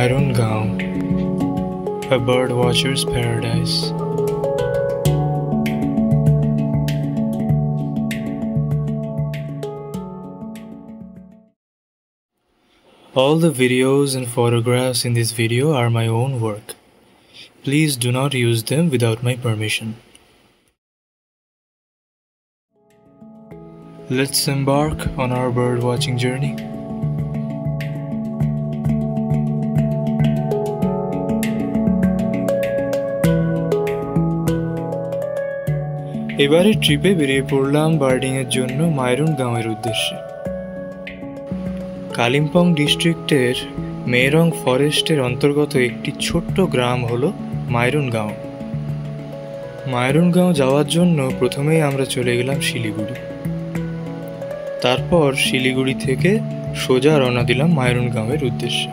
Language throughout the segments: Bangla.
Mairungaon, a bird watcher's paradise. All the videos and photographs in this video are my own work. Please do not use them without my permission. Let's embark on our bird watching journey. এবারে ট্রিপে বেরিয়ে পড়লাম বার্ডিং এর জন্য মাইরুনগাঁওয়ের উদ্দেশ্যে। কালিম্পং ডিস্ট্রিক্টের মেরং ফরেস্টের অন্তর্গত একটি ছোট্ট গ্রাম হলো মাইরুনগাঁও। মাইরুনগাঁও যাওয়ার জন্য প্রথমেই আমরা চলে গেলাম শিলিগুড়ি। তারপর শিলিগুড়ি থেকে সোজা রওনা দিলাম মাইরুনগাঁওয়ের উদ্দেশ্যে।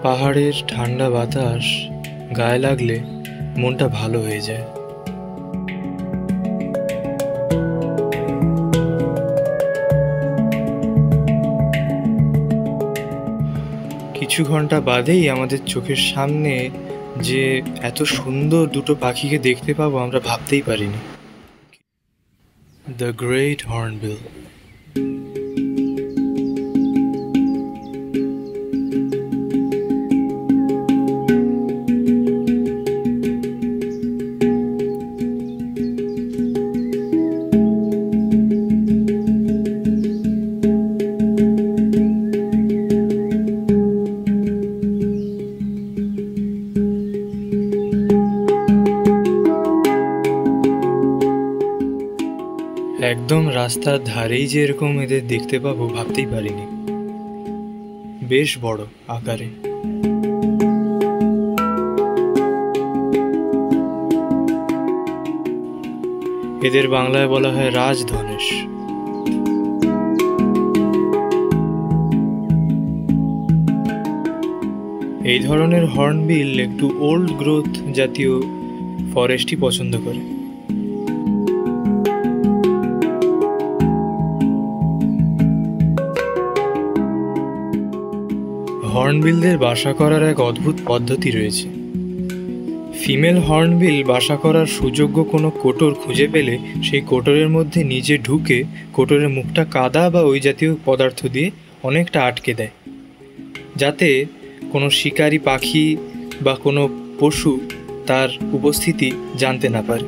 পাহাড়ের ঠান্ডা বাতাস গায়ে লাগলে মনটা ভালো হয়ে যায়। কিছু ঘন্টা বাদেই আমাদের চোখের সামনে যে এত সুন্দর দুটো পাখিকে দেখতে পাবো আমরা ভাবতেই পারিনি। The great hornbill. একদম রাস্তার ধারেই যে এরকম এদের দেখতে পাবো ভাবতেই পারিনি। বেশ বড় আকারে। এদের বাংলায় বলা হয় রাজধনেশ। এই ধরনের হর্নবিল একটু ওল্ড গ্রোথ জাতীয় ফরেস্টই পছন্দ করে। হর্নবিলদের বাসা করার এক অদ্ভুত পদ্ধতি রয়েছে। ফিমেল হর্নবিল বাসা করার সুযোগ্য কোনো কোটর খুঁজে পেলে সেই কোটরের মধ্যে নিজে ঢুকে কোটরের মুখটা কাদা বা ওই জাতীয় পদার্থ দিয়ে অনেকটা আটকে দেয়, যাতে কোনো শিকারী পাখি বা কোনো পশু তার উপস্থিতি জানতে না পারে।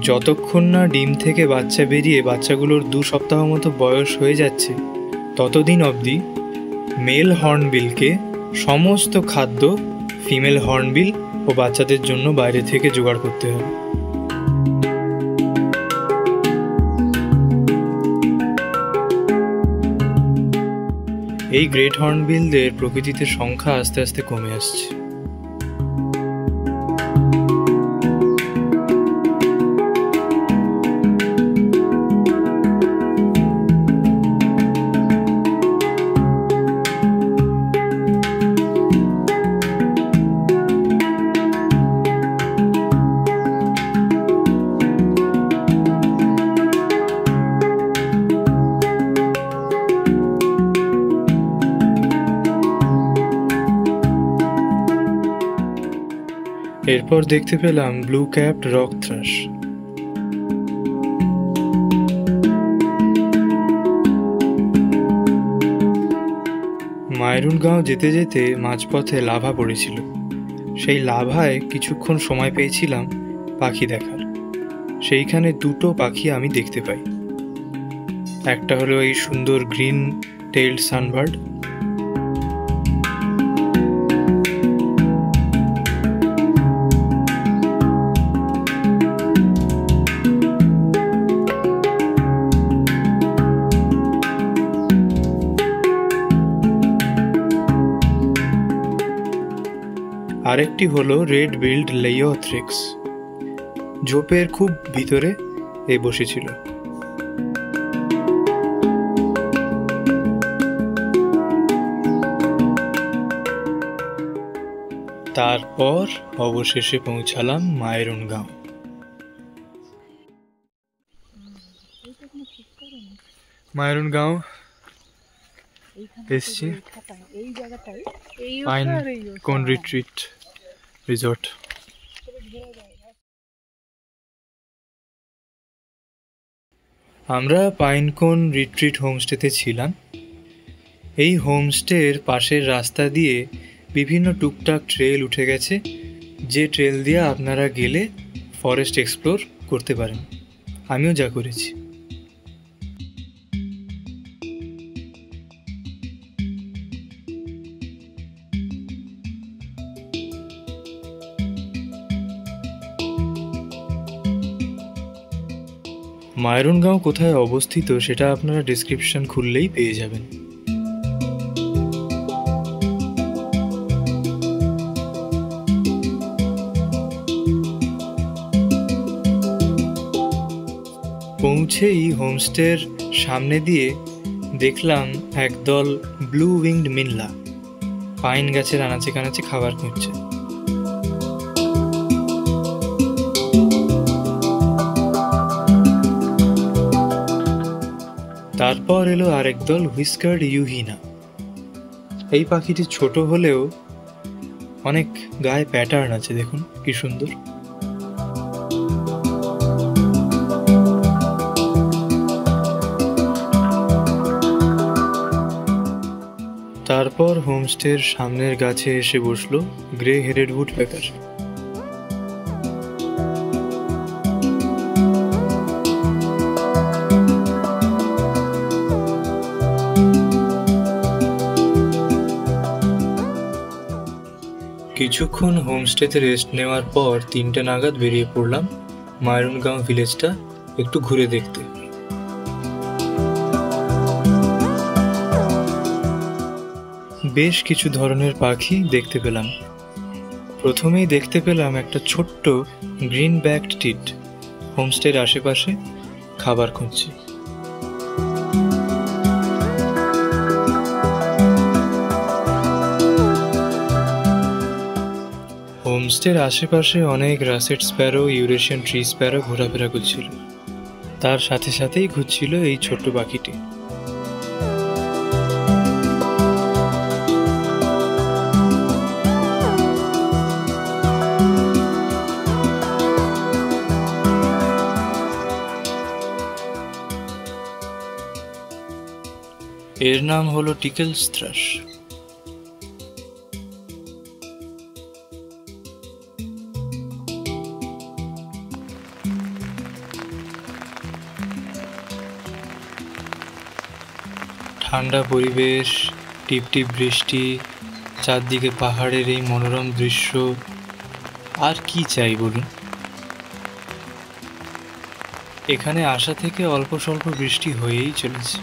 যতক্ষণ না ডিম থেকে বাচ্চা বেরিয়ে বাচ্চাগুলোর 2 সপ্তাহ মতো বয়স হয়ে যাচ্ছে ততদিন অবধি মেল হর্নবিলকে সমস্ত খাদ্য ফিমেল হর্নবিল ও বাচ্চাদের জন্য বাইরে থেকে জোগাড় করতে হবে। এই গ্রেট হর্নবিলদের প্রকৃতিতে সংখ্যা আস্তে আস্তে কমে আসছে। এরপর দেখতে পেলাম ব্লু ক্যাপড রক থ্রাশ। মাইরুনগাঁও যেতে যেতে মাঝপথে লাভা পড়েছিল। সেই লাভায় কিছুক্ষণ সময় পেয়েছিলাম পাখি দেখার। সেইখানে দুটো পাখি আমি দেখতে পাই। একটা হলো এই সুন্দর গ্রিন টেইলড সানবার্ড, আরেকটি হলো রেড বিল্ড লেইওথ্রিক্স, ঝোপের খুব ভিতরে বসেছিল। তারপর অবশেষে পৌঁছালাম মায়েরুনগাঁও। মায়েরুনগাঁও এসছি, পাইনকোন রিট্রিট রিসর্ট। আমরা পাইনকোন রিট্রিট হোমস্টেতে ছিলাম। এই হোমস্টের পাশের রাস্তা দিয়ে বিভিন্ন টুকটাক ট্রেল উঠে গেছে, যে ট্রেল দিয়ে আপনারা গেলে ফরেস্ট এক্সপ্লোর করতে পারেন। আমিও যা করেছি। মায়েরুনগাঁও কোথায় অবস্থিত সেটা আপনারা ডেসক্রিপশন খুললেই পেয়ে যাবেন। পৌঁছেই হোমস্টের সামনে দিয়ে দেখলাম একদল ব্লু উইংড মিনলা পাইন গাছের আনাচে কানাচে খাবার খুঁজছে। তারপর এলো আরেক দল হুইস্কার্ড ইউহিনা। এই পাখিটি ছোট হলেও অনেক গায়ে প্যাটার্ন আছে, দেখুন কি সুন্দর। তারপর হোমস্টের সামনের গাছে এসে বসলো গ্রে হেডেড উডপেকার। কিছুক্ষণ হোমস্টেতে রেস্ট নেওয়ার পর 3টে নাগাদ বেরিয়ে পড়লাম মায়েরুনগাঁও ভিলেজটা একটু ঘুরে দেখতে। বেশ কিছু ধরনের পাখি দেখতে পেলাম। প্রথমেই দেখতে পেলাম একটা ছোট্ট গ্রিন ব্যাকড টিট হোমস্টের আশেপাশে খাবার খুঁজছে। হোমস্টের আশেপাশে অনেক russet Sparrow, Eurasian tree Sparrow ঘোরাফেরা করছিল। তার সাথে সাথেই ঘুরছিল এই ছোট্ট পাখিটি। এর নাম হলো টিকেলস থ্রাশ। ঠান্ডা পরিবেশ, টিপটিপ বৃষ্টি, চারদিকে পাহাড়ের এই মনোরম দৃশ্য, আর কি চাই বলুন। এখানে আসা থেকে অল্প স্বল্প বৃষ্টি হয়েই চলেছে।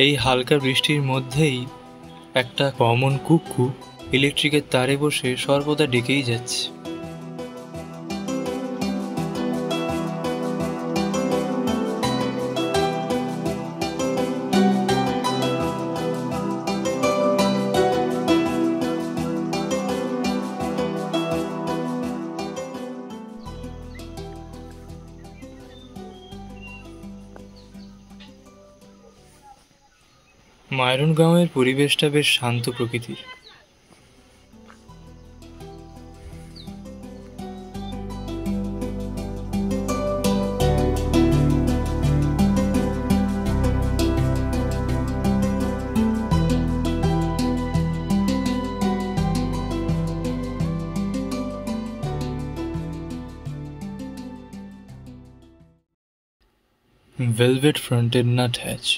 এই হালকা বৃষ্টির মধ্যেই একটা কমন কুক্কু ইলেকট্রিকের তারে বসে সর্বদা ডেকেই যাচ্ছে। মায়েরুনগাঁওয়ের পরিবেশটা বেশ শান্ত প্রকৃতির। velvet fronted nuthatch.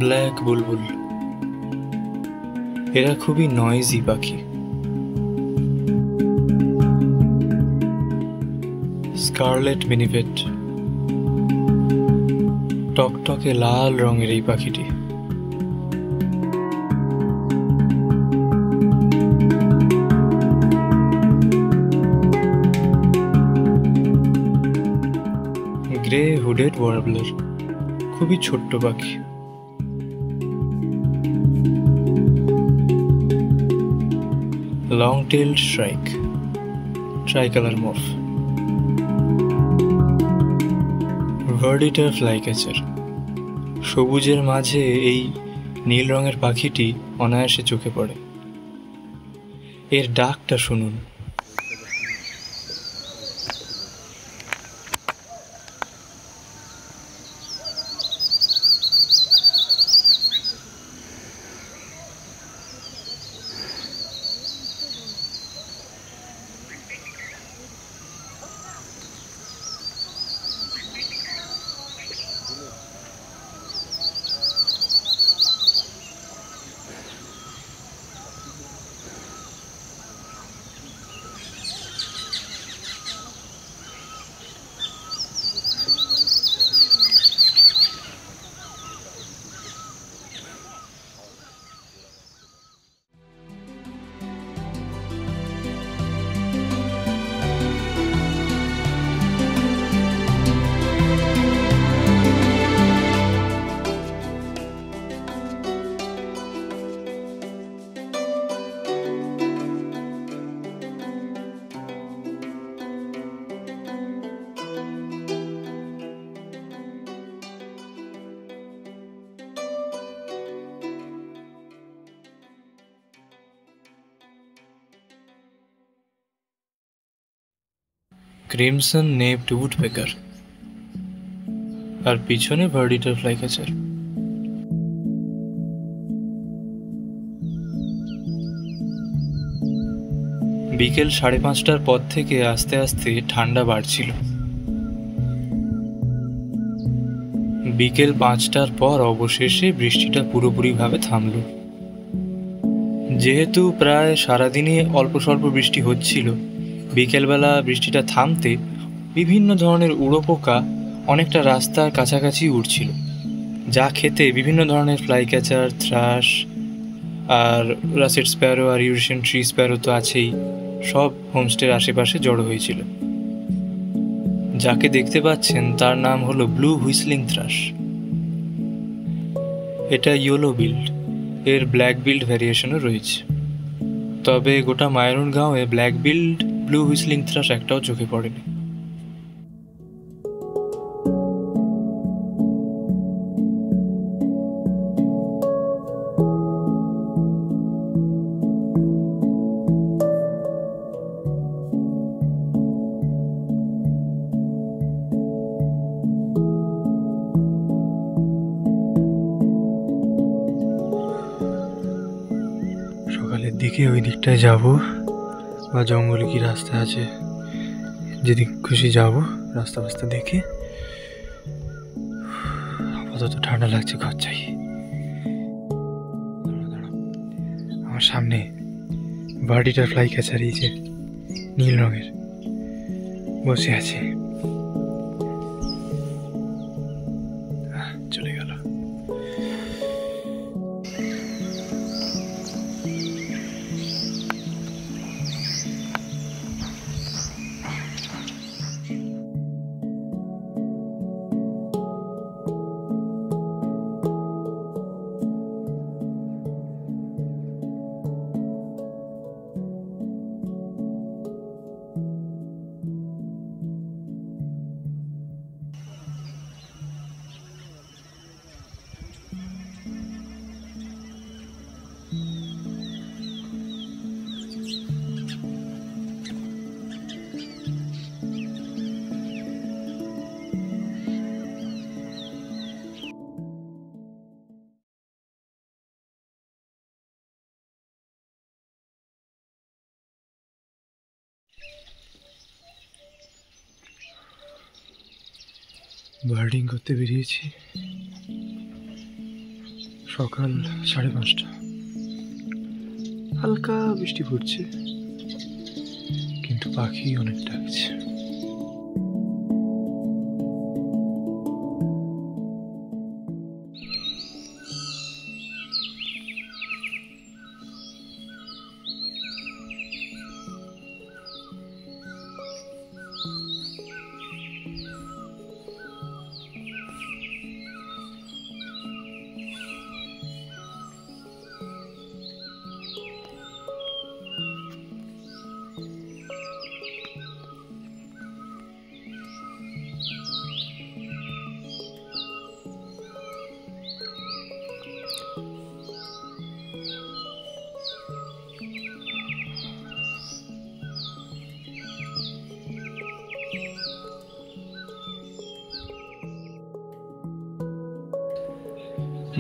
ব্ল্যাক বুলবুল, এরা খুবই নয়েজি পাখি। স্কারলেট মিনিভেট, টকটকে লাল রঙের এই পাখিটি। গ্রে হুডেড ওয়ার্বলার, খুবই ছোট্ট পাখি। long-tailed shrike, tricolor morph. Verditor flycatcher, সবুজের মাঝে এই নীল রঙের পাখিটি অনায়াসে চোখে পড়ে। এর ডাকটা শুনুন। ক্রিমসন নেপড উডপেকার, আর পিছনে ভার্ডিটার ফ্লাইক্যাচার। বিকেল 5:30টার পর থেকে আস্তে আস্তে ঠান্ডা বাড়ছিল। বিকেল 5টার পর অবশেষে বৃষ্টিটা পুরোপুরিভাবে থামল। যেহেতু প্রায় সারাদিনই অল্প স্বল্প বৃষ্টি হচ্ছিল, বিকেলবেলা বৃষ্টিটা থামতে বিভিন্ন ধরনের উড়ো পোকা অনেকটা রাস্তার কাছাকাছি উড়ছিল, যা খেতে বিভিন্ন ধরনের ফ্লাইক্যাচার, থ্রাশ আর রাসেট স্প্যারো আর ইউরেশিয়ান ট্রি স্প্যারো তো আছেই, সব হোমস্টের আশেপাশে জড়ো হয়েছিল। যাকে দেখতে পাচ্ছেন তার নাম হলো ব্লু হুইসলিং থ্রাশ। এটা ইয়েলো বিল্ড, এর ব্ল্যাক বিল্ড ভ্যারিয়েশনও রয়েছে। তবে গোটা মায়রন গাঁওয়ে black billed blue whistling thrush একটাও চোখে পড়েনি। সকালের দিকে ওই দিকটায় যাব, বা জঙ্গলে কি রাস্তা আছে যেদিক খুশি যাব, রাস্তা ফাস্তা দেখে। আপাতত ঠান্ডা লাগছে, ঘর চাই। আমার সামনে ভার্ডিটার ফ্লাইক্যাচার, এই যে নীল রঙের, বসে আছে। চলে গেল। বার্ডিং করতে বেরিয়েছি সকাল 5:30। হালকা বৃষ্টি পড়ছে, কিন্তু পাখি অনেক ডাকছে।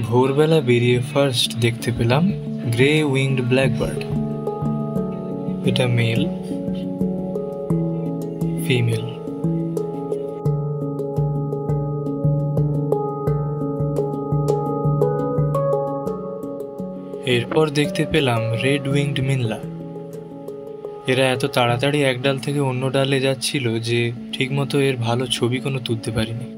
ভোরবেলা বেরিয়ে ফার্স্ট দেখতে পেলাম গ্রে উইংড ব্ল্যাকবার্ড। এটা মেল, ফিমেল। এরপর দেখতে পেলাম রেড উইংড মিনলা। এরা এত তাড়াতাড়ি এক ডাল থেকে অন্য ডালে যাচ্ছিল যে ঠিকমতো এর ভালো ছবি কোনো তুলতে পারিনি।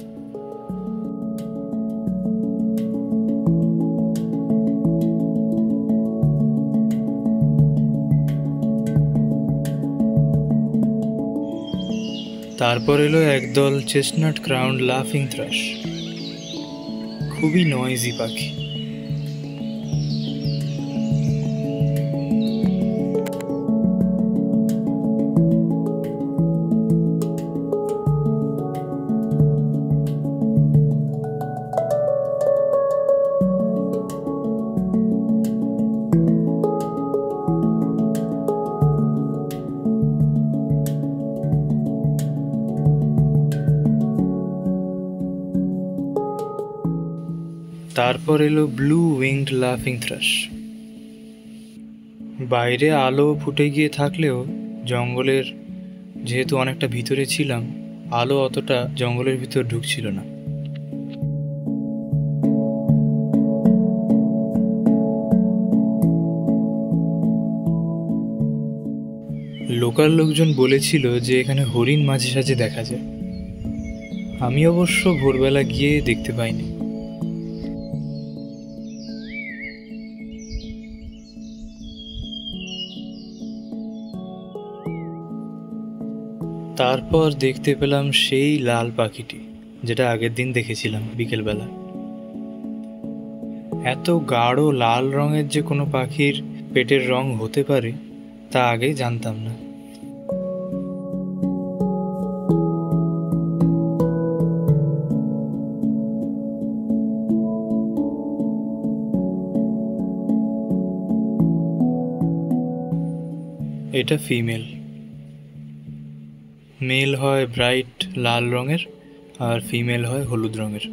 তারপর এলো একদল চেস্টনাট ক্রাউন্ড লাফিং থ্রাশ। খুবই নয়েজি পাখি। তারপর এলো ব্লু উইংড লাফিং থ্রাশ। বাইরে আলো ফুটে গিয়ে থাকলেও জঙ্গলের যেহেতু অনেকটা ভিতরে ছিলাম, আলো অতটা জঙ্গলের ভিতর ঢুকছিল না। লোকাল লোকজন বলেছিল যে এখানে হরিণ মাঝে সাঝে দেখা যায়। আমি অবশ্য ভোরবেলা গিয়ে দেখতে পাইনি। তারপর দেখতে পেলাম সেই লাল পাখিটি যেটা আগের দিন দেখেছিলাম বিকেলবেলা। এত গাঢ় লাল রঙের যে কোনো পাখির পেটের রং হতে পারে তা আগে জানতাম না। এটা ফিমেল। মেল হয় ব্রাইট লাল রঙের আর ফিমেল হয় হলুদ রঙের।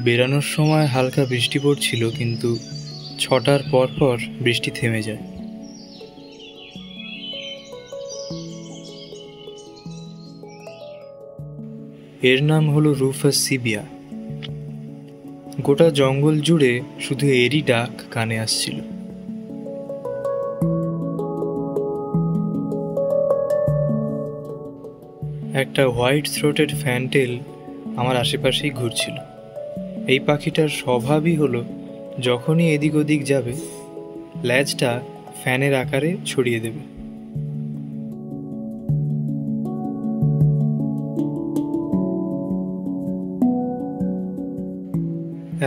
বেরানোর সময় হালকা বৃষ্টি পড়ছিল, কিন্তু 6টার পর বৃষ্টি থেমে যায়। এর নাম হলো রুফাস সিবিয়া। গোটা জঙ্গল জুড়ে শুধু এরই ডাক কানে আসছিল। একটা হোয়াইট থ্রোটেড ফ্যান্টেল আমার আশেপাশেই ঘুরছিল। এই পাখিটার স্বভাবই হলো যখনই এদিক ওদিক যাবে ল্যাজটা ফ্যানের আকারে ছড়িয়ে দেবে।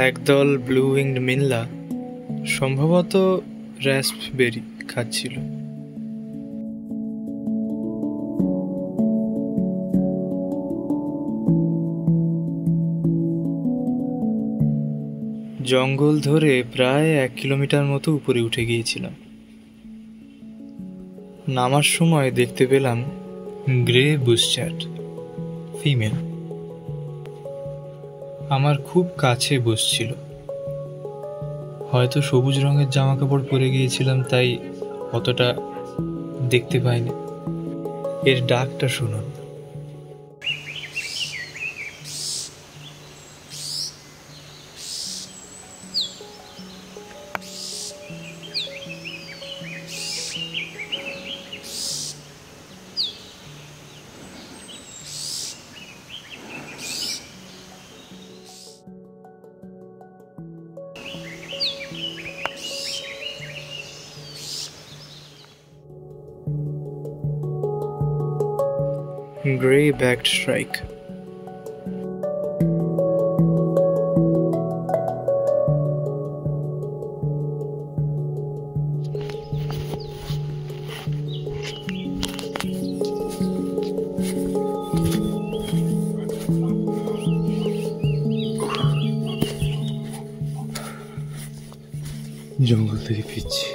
একদল ব্লু উইংড মিনলা সম্ভবত রাস্পবেরি খাচ্ছিল। জঙ্গল ধরে প্রায় 1 কিলোমিটার মতো উপরে উঠে গিয়েছিলাম। নামার সময় দেখতে পেলাম গ্রে বুশচ্যাট, ফিমেল। আমার খুব কাছে বসছিল। হয়তো সবুজ রঙের জামা কাপড় পরে গিয়েছিলাম, তাই অতটা দেখতে পাইনি। এর ডাকটা শুনুন। Gray-backed shrike. জঙ্গল থেকে ফিরছি।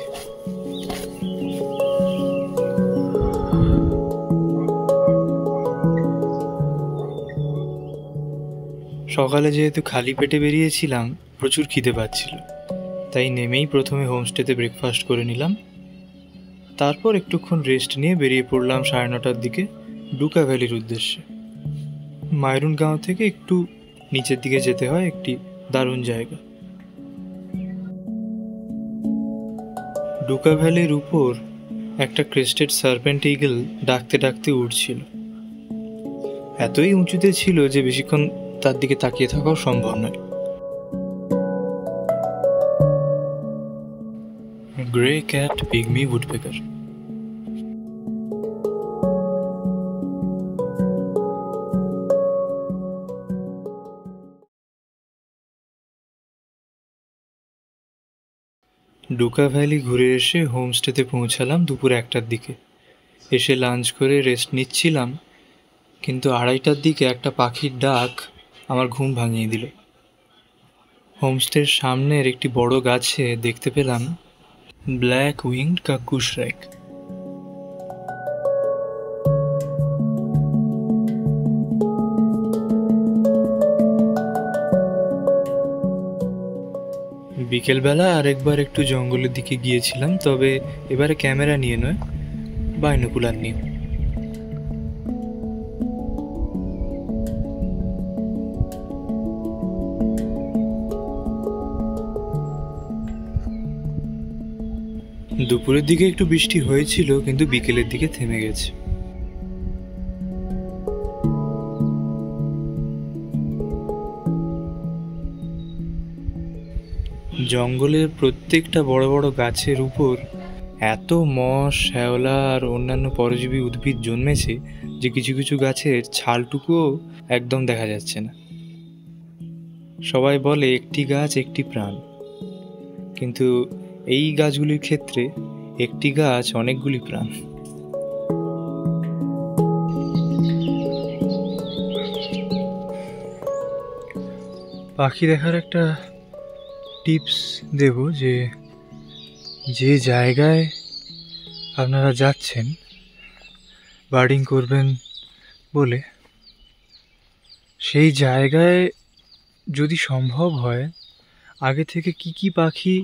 সকালে যেহেতু খালি পেটে বেরিয়েছিলাম, প্রচুর খিদে পাচ্ছিল, তাই নেমেই প্রথমে হোমস্টেতে ব্রেকফাস্ট করে নিলাম। তারপর একটুক্ষণ রেস্ট নিয়ে বেরিয়ে পড়লাম 9:30টার দিকে ডুকা ভ্যালির উদ্দেশ্যে। মাইরুন গাঁও থেকে একটু নিচের দিকে যেতে হয়, একটি দারুণ জায়গা। ডুকা ভ্যালির উপর একটা ক্রেস্টেড সার্পেন্ট ইগল ডাকতে ডাকতে উঠছিল। এতই উঁচুতে ছিল যে বেশিক্ষণ তার দিকে তাকিয়ে থাকাও সম্ভব নয়। Grey cat pygmy woodpecker. Duka valley ঘুরে এসে হোমস্টেতে পৌঁছালাম দুপুর 1টার দিকে। এসে লাঞ্চ করে রেস্ট নিচ্ছিলাম, কিন্তু 2:30টার দিকে একটা পাখির ডাক আমার ঘুম ভাঙিয়ে দিল। হোমস্টের সামনের একটি বড় গাছে দেখতে পেলাম ব্ল্যাক উইংড কাক্কু শ্রেক। বিকেলবেলা আরেকবার একটু জঙ্গলের দিকে গিয়েছিলাম, তবে এবারে ক্যামেরা নিয়ে নয়, বাইনোকুলার নিয়ে। দুপুরের দিকে একটু বৃষ্টি হয়েছিল, কিন্তু বিকেলের দিকে থেমে গেছে। জঙ্গলের প্রত্যেকটা বড় বড় গাছের উপর এত মশ, শ্যাওলা আর অন্যান্য পরজীবী উদ্ভিদ জন্মেছে যে কিছু কিছু গাছের ছালটুকুও একদম দেখা যাচ্ছে না। সবাই বলে একটি গাছ একটি প্রাণ, কিন্তু এই গাছগুলির ক্ষেত্রে একটি গাছ অনেকগুলি প্রাণ। পাখি দেখার একটা টিপস দেব, যে যে জায়গায় আপনারা যাচ্ছেন বার্ডিং করবেন বলে, সেই জায়গায় যদি সম্ভব হয় আগে থেকে কি কি পাখি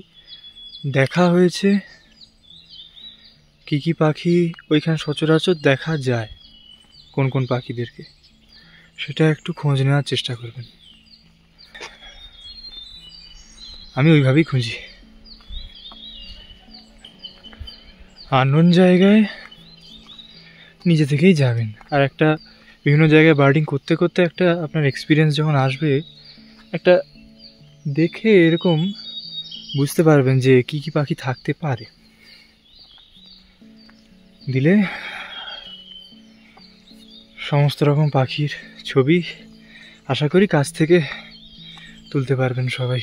দেখা হয়েছে, কি কি পাখি ওইখানে সচরাচর দেখা যায়, কোন কোন পাখিদেরকে, সেটা একটু খোঁজ নেওয়ার চেষ্টা করবেন। আমি ওইভাবেই খুঁজি। আননোন জায়গায় নিজে থেকেই যাবেন, আর একটা বিভিন্ন জায়গায় বার্ডিং করতে করতে একটা আপনার এক্সপিরিয়েন্স যখন আসবে, একটা দেখে এরকম বুঝতে পারবেন যে কি কি পাখি থাকতে পারে। দিলে সমস্ত রকম পাখির ছবি আশা করি কাছ থেকে তুলতে পারবেন সবাই।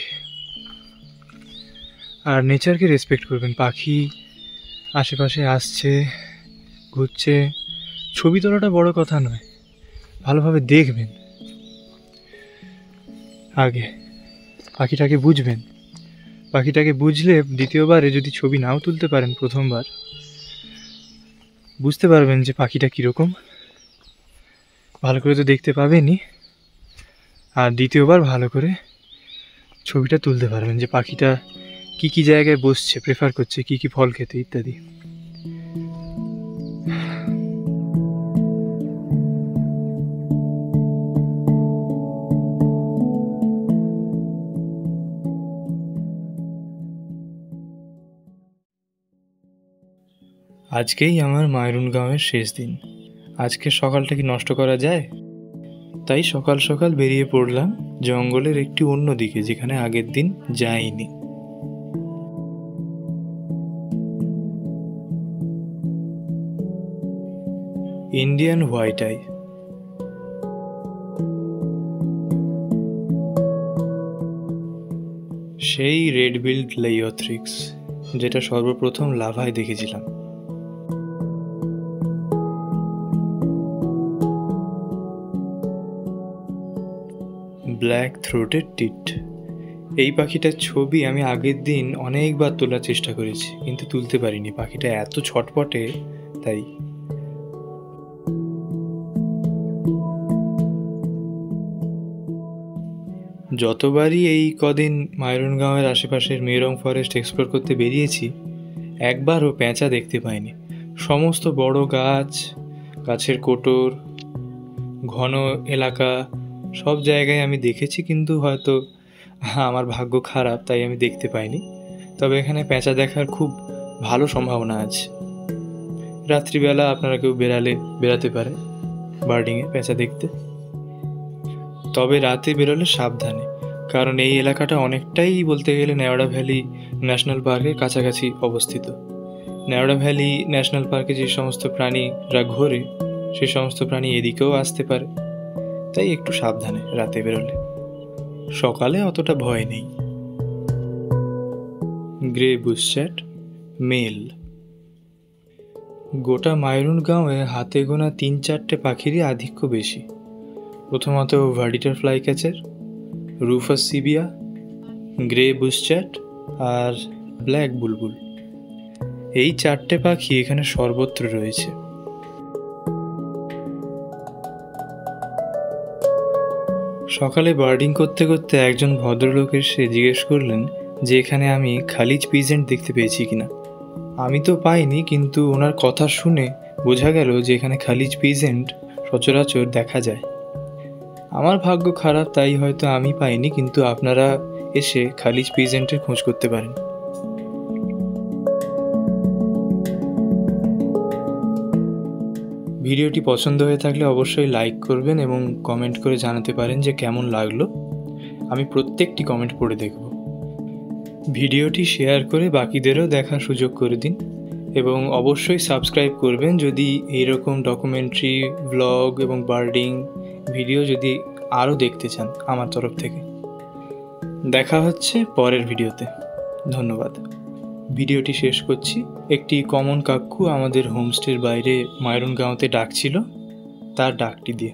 আর নেচারকে রেসপেক্ট করবেন। পাখি আশেপাশে আসছে, ঘুরছে, ছবি তোলাটা বড় কথা নয়, ভালোভাবে দেখবেন। আগে পাখিটাকে বুঝবেন, পাখিটাকে বুঝলে দ্বিতীয়বারে যদি ছবি নাও তুলতে পারেন, প্রথমবার বুঝতে পারবেন যে পাখিটা কীরকম, ভালো করে তো দেখতে পাবেনই, আর দ্বিতীয়বার ভালো করে ছবিটা তুলতে পারবেন যে পাখিটা কি কি জায়গায় বসছে, প্রেফার করছে, কি কি ফল খেতে ইত্যাদি। আজকেই আমার মায়রুনগাঁওয়ের শেষ দিন। আজকের সকালটা কি নষ্ট করা যায়? তাই সকাল সকাল বেরিয়ে পড়লাম জঙ্গলের একটি অন্য দিকে, যেখানে আগের দিন যাইনি। Indian white I. সেই রেড বিল্ড লেইওথ্রিক্স, যেটা সর্বপ্রথম লাভায় দেখেছিলাম। ব্ল্যাক থ্রোটেড টিট, এই পাখিটার ছবি আমি আগের দিন অনেকবার তোলার চেষ্টা করেছি, কিন্তু তুলতে পারিনি। পাখিটা এত ছটপটে, তাই। যতবারই এই কদিন মায়রুনগাঁওয়ের আশেপাশের মেরং ফরেস্ট এক্সপ্লোর করতে বেরিয়েছি, একবারও পেঁচা দেখতে পাইনি। সমস্ত বড় গাছ, গাছের কোটর, ঘন এলাকা, সব জায়গায় আমি দেখেছি, কিন্তু হয়তো আমার ভাগ্য খারাপ, তাই আমি দেখতে পাইনি। তবে এখানে পেঁচা দেখার খুব ভালো সম্ভাবনা আছে। রাত্রিবেলা আপনারা কেউ বেরাতে পারে বার্ডিংয়ে পেঁচা দেখতে। তবে রাতে বেরোলে সাবধানে, কারণ এই এলাকাটা অনেকটাই বলতে গেলে নেওড়া ভ্যালি ন্যাশনাল পার্কের কাছাকাছি অবস্থিত। নেওড়া ভ্যালি ন্যাশনাল পার্কে যে সমস্ত প্রাণীরা ঘোরে, সে সমস্ত প্রাণী এদিকেও আসতে পারে, তাই একটু সাবধানে রাতে বেরোলে। সকালে অতটা ভয় নেই। Grey bushchat male. গোটা মায়রুনগাঁওয়ে হাতে গোনা 3-4টে পাখিরই আধিক্য বেশি। প্রথমত verditer flycatcher, rufous sibia, grey bushchat আর ব্ল্যাক বুলবুল। এই 4টে পাখি এখানে সর্বত্র রয়েছে। সকালে বার্ডিং করতে করতে একজন ভদ্রলোক এসে জিজ্ঞেস করলেন যে এখানে আমি খালিজ পিজেন্ট দেখতে পেয়েছি কিনা। আমি তো পাইনি, কিন্তু ওনার কথা শুনে বোঝা গেল যে এখানে খালিজ পিজেন্ট সচরাচর দেখা যায়। আমার ভাগ্য খারাপ, তাই হয়তো আমি পাইনি, কিন্তু আপনারা এসে খালিজ পিজেন্টের খোঁজ করতে পারেন। ভিডিওটি পছন্দ হয়ে থাকলে অবশ্যই লাইক করবেন এবং কমেন্ট করে জানাতে পারেন যে কেমন লাগলো। আমি প্রত্যেকটি কমেন্ট পড়ে দেখব। ভিডিওটি শেয়ার করে বাকিদেরও দেখার সুযোগ করে দিন এবং অবশ্যই সাবস্ক্রাইব করবেন যদি এইরকম ডকুমেন্টারি, ভ্লগ এবং বার্ডিং ভিডিও যদি আরও দেখতে চান আমার তরফ থেকে। দেখা হচ্ছে পরের ভিডিওতে। ধন্যবাদ। ভিডিওটি শেষ করছি। একটি কমন কাক্কু আমাদের হোমস্টের বাইরে মায়রুনগাঁওতে ডাকছিল, তার ডাকটি দিয়ে।